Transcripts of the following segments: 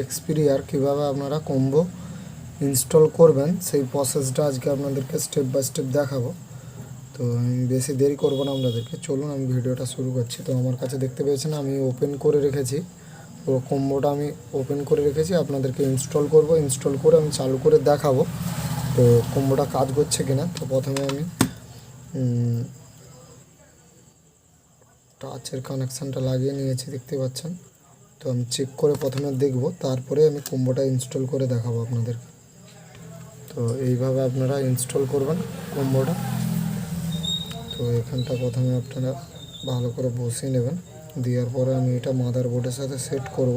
Xperia কীভাবে আপনারা combo install করবেন সেই প্রসেসটা আজকে আপনাদেরকে স্টেপ বাই স্টেপ দেখাবো। তো আমি বেশি দেরি করবো না আপনাদেরকে, চলুন আমি ভিডিওটা শুরু করছি। তো আমার কাছে দেখতে পেয়েছেন আমি ওপেন করে রেখেছি, তো কম্বোটা আমি ওপেন করে রেখেছি, আপনাদেরকে ইনস্টল করব। ইনস্টল করে আমি চালু করে দেখাবো তো কম্বোটা কাজ করছে কিনা। তো প্রথমে আমি টাচের কানেকশানটা লাগিয়ে নিয়েছি, দেখতে পাচ্ছেন। তো আমি চেক করে প্রথমে দেখব, তারপরে আমি কম্বোটা ইনস্টল করে দেখাবো আপনাদেরকে। তো এইভাবে আপনারা ইনস্টল করবেন কম্বোটা। তো এখানটা প্রথমে আপনারা ভালো করে বসিয়ে নেবেন, দেওয়ার পরে আমি এটা মাদারবোর্ডের সাথে সেট করব।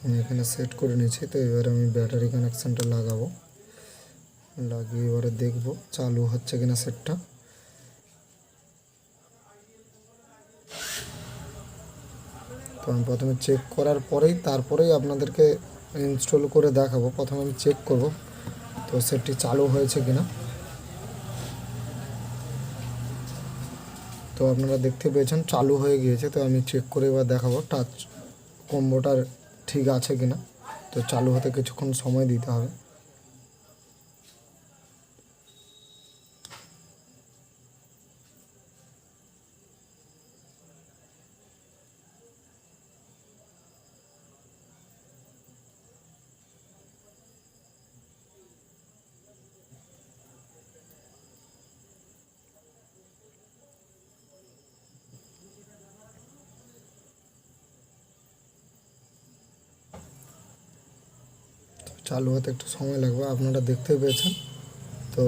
আমি এখানে সেট করে নিয়েছি। তো এবার আমি ব্যাটারি কানেকশানটা লাগাবো, লাগিয়ে এবারে দেখব চালু হচ্ছে কিনা সেটটা। তো আমি প্রথমে চেক করার পরেই তারপরেই আপনাদেরকে ইনস্টল করে দেখাবো। প্রথমে আমি চেক করব তো সেটটি চালু হয়েছে কিনা। তো আপনারা দেখতে পেয়েছেন চালু হয়ে গিয়েছে। তো আমি চেক করে এবার দেখাবো টাচ কম্বোটার ঠিক আছে কিনা। তো চালু হতে কিছুক্ষণ সময় দিতে হবে। চালু হতে একটু সময় লাগবে, আপনারা দেখতে পেয়েছেন। তো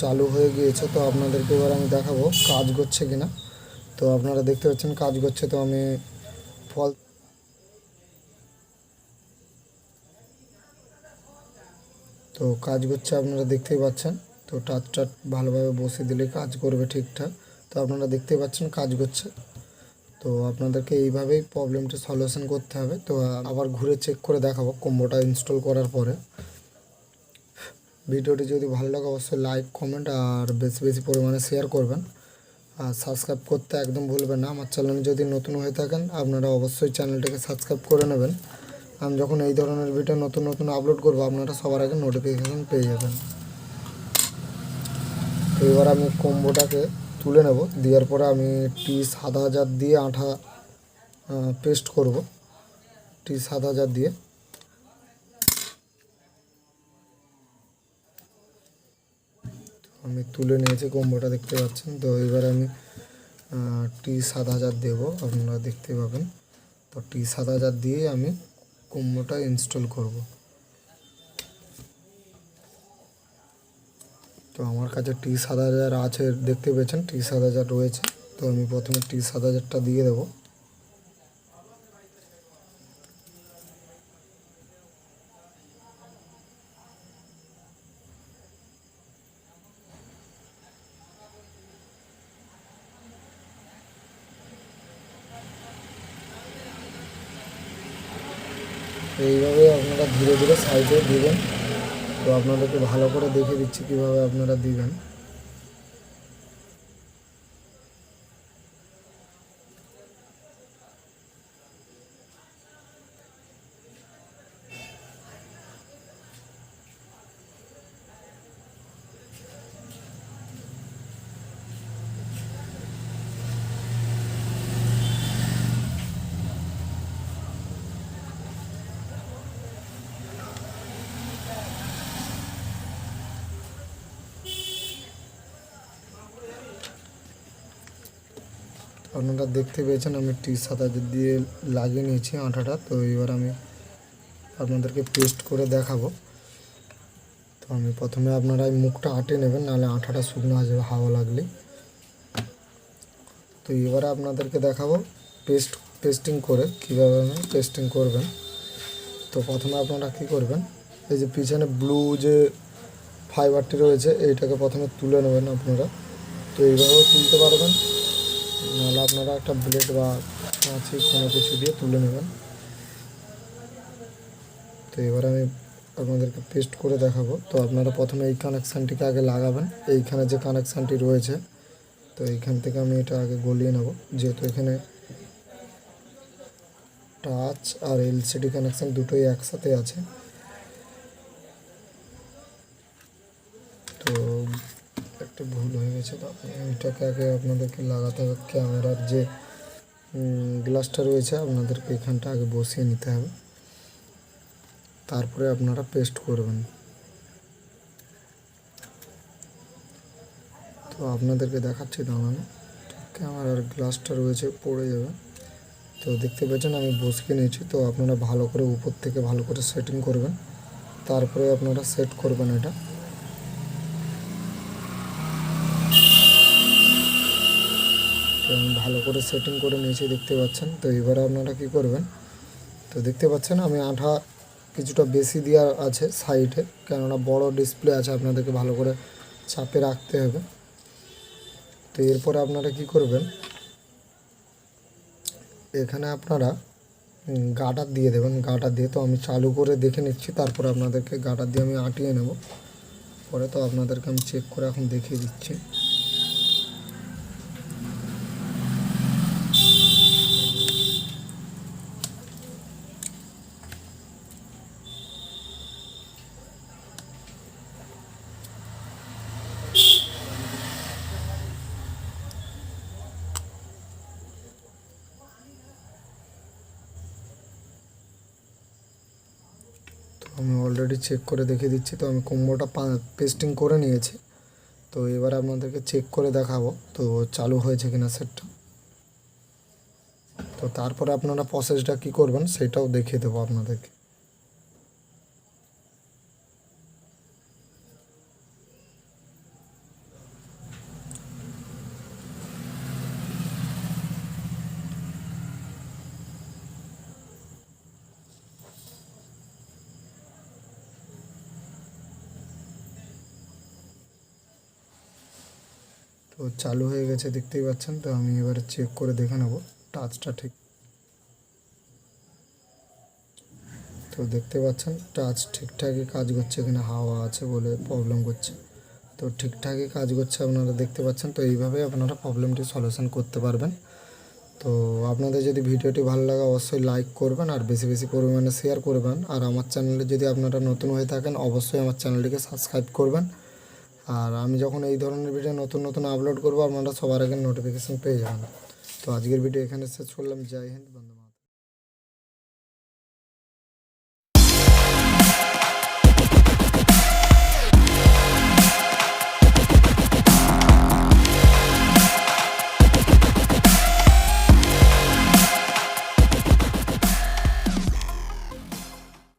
চালু হয়ে গিয়েছে। তো আপনাদেরকে এবার আমি দেখাবো কাজ করছে কিনা। তো আপনারা দেখতে পাচ্ছেন কাজ করছে। তো আমি ফল তো কাজ করছে আপনারা দেখতেই পাচ্ছেন। তো টাচ ভালোভাবে বসিয়ে দিলে কাজ করবে ঠিকঠাক। তো আপনারা দেখতেই পাচ্ছেন কাজ করছে। তো আপনাদেরকে এইভাবেই প্রবলেমটা সলিউশন করতে হবে। তো আবার ঘুরে চেক করে দেখাবো কম্বোটা ইনস্টল করার পরে। ভিডিওটি যদি ভালো লাগে অবশ্যই লাইক কমেন্ট আর বেশি বেশি পরিমাণে শেয়ার করবেন, আর সাবস্ক্রাইব করতে একদম ভুলবেন না। আমার চ্যানেলে যদি নতুন হয়ে থাকেন আপনারা অবশ্যই চ্যানেলটাকে সাবস্ক্রাইব করে নেবেন। আমি যখন এই ধরনের ভিডিও নতুন নতুন আপলোড করব আপনারা সবার আগে নোটিফিকেশান পেয়ে যাবেন। তো এবার আমি কম্বোটাকে তুলে নেব, দেওয়ার পরে আমি T7000 দিয়ে আঠা পেস্ট করব। T7000 দিয়ে আমি তুলে নিয়েছি কম্বোটা, দেখতে পাচ্ছেন। তো এবার আমি T7000 দেবো, আপনারা দেখতে পাবেন। তো T7000 দিয়ে আমি কম্বোটা ইনস্টল করব। তো আমার কাছে T7000 আছে, দেখতে পেয়েছেন T7000 রয়েছে। তো আমি প্রথমে T7000টা দিয়ে দেবো। এইভাবে আপনারা ধীরে ধীরে সাইডে দিবেন। তো আপনাদেরকে ভালো করে দেখে দিচ্ছি কীভাবে আপনারা দিবেন। আপনারা দেখতে পেয়েছেন আমি T7000 দিয়ে লাগিয়ে নিয়েছি আঠাটা। তো এবার আমি আপনাদেরকে পেস্ট করে দেখাবো। তো আমি প্রথমে আপনারা এই মুখটা আটে নেবেন, নাহলে আঠাটা শুকনো হয়ে যাবে হাওয়া লাগলে। তো এবারে আপনাদেরকে দেখাবো পেস্টিং করে কীভাবে পেস্টিং করবেন। তো প্রথমে আপনারা কী করবেন, এই যে পিছনে ব্লু যে ফাইবারটি রয়েছে এইটাকে প্রথমে তুলে নেবেন আপনারা। তো এইভাবেও তুলতে পারবেন, নাহলে আপনারা একটা ব্লেড বা কাঁচি কোনো কিছু দিয়ে তুলে নেবেন। তো এবার আমি আপনাদেরকে পেস্ট করে দেখাবো। তো আপনারা প্রথমে এই কানেকশানটিকে আগে লাগাবেন, এইখানে যে কানেকশানটি রয়েছে, তো এইখান থেকে আমি এটা আগে গলিয়ে নেব, যেহেতু এখানে টাচ আর এলসিডি কানেকশান দুটোই একসাথে আছে। তো একটা ভুল হয়ে গেছে, তো এটাকে আগে আপনাদেরকে লাগাতে হবে। ক্যামেরার যে গ্লাসটা রয়েছে আপনাদেরকে এখানটা আগে বসিয়ে নিতে হবে, তারপরে আপনারা পেস্ট করবেন। তো আপনাদেরকে দেখাচ্ছি, দাঁড়ান। ক্যামেরার গ্লাসটা রয়েছে, পড়ে যাবে। তো দেখতে পাচ্ছেন আমি বসিয়ে নিয়েছি। তো আপনারা ভালো করে উপর থেকে ভালো করে সেটিং করবেন, তারপরে আপনারা সেট করবেন এটা। তো আমি ভালো করে সেটিং করে নিয়েছি, দেখতে পাচ্ছেন। তো এবারে আপনারা কি করবেন, তো দেখতে পাচ্ছেন আমি আঠা কিছুটা বেশি দেওয়া আছে সাইডে, কেননা বড় ডিসপ্লে আছে, আপনাদেরকে ভালো করে চাপে রাখতে হবে। তো এরপরে আপনারা কি করবেন, এখানে আপনারা গার্ডার দিয়ে দেবেন। গার্ডার দিয়ে, তো আমি চালু করে দেখে নিচ্ছি, তারপরে আপনাদেরকে গার্ডার দিয়ে আমি আঁটিয়ে নেব। পরে তো আপনাদেরকে আমি চেক করে এখন দেখিয়ে দিচ্ছি। আমি অলরেডি চেক করে দেখিয়ে দিচ্ছি। তো আমি কম্বোটা পেস্টিং করে নিয়েছি। তো এবার আপনাদেরকে চেক করে দেখাবো তো চালু হয়েছে কিনা সেটটা। তো তারপরে আপনারা প্রসেসটা কি করবেন সেটাও দেখিয়ে দেবো আপনাদেরকে। তো চালু হয়ে গেছে, দেখতেই পাচ্ছেন। তো আমি এবারে চেক করে দেখে নেব টাচটা ঠিক। তো দেখতে পাচ্ছেন টাচ ঠিকঠাকই কাজ করছে কিনা, হাওয়া আছে বলে প্রবলেম করছে। তো ঠিকঠাকই কাজ করছে, আপনারা দেখতে পাচ্ছেন। তো এইভাবে আপনারা প্রবলেমটি সলিউশন করতে পারবেন। তো আপনাদের যদি ভিডিওটি ভালো লাগে অবশ্যই লাইক করবেন আর বেশি বেশি পরিমাণে শেয়ার করবেন। আর আমার চ্যানেলে যদি আপনারা নতুন হয়ে থাকেন অবশ্যই আমার চ্যানেলটিকে সাবস্ক্রাইব করবেন। আর আমি যখন এই ধরনের ভিডিও নতুন নতুন আপলোড করবো আপনারা সবার আগে নোটিফিকেশান পেয়ে যাবেন। তো আজকের ভিডিও এখানে শেষ করলাম। জয় হিন্দ, বন্দে মাতরম।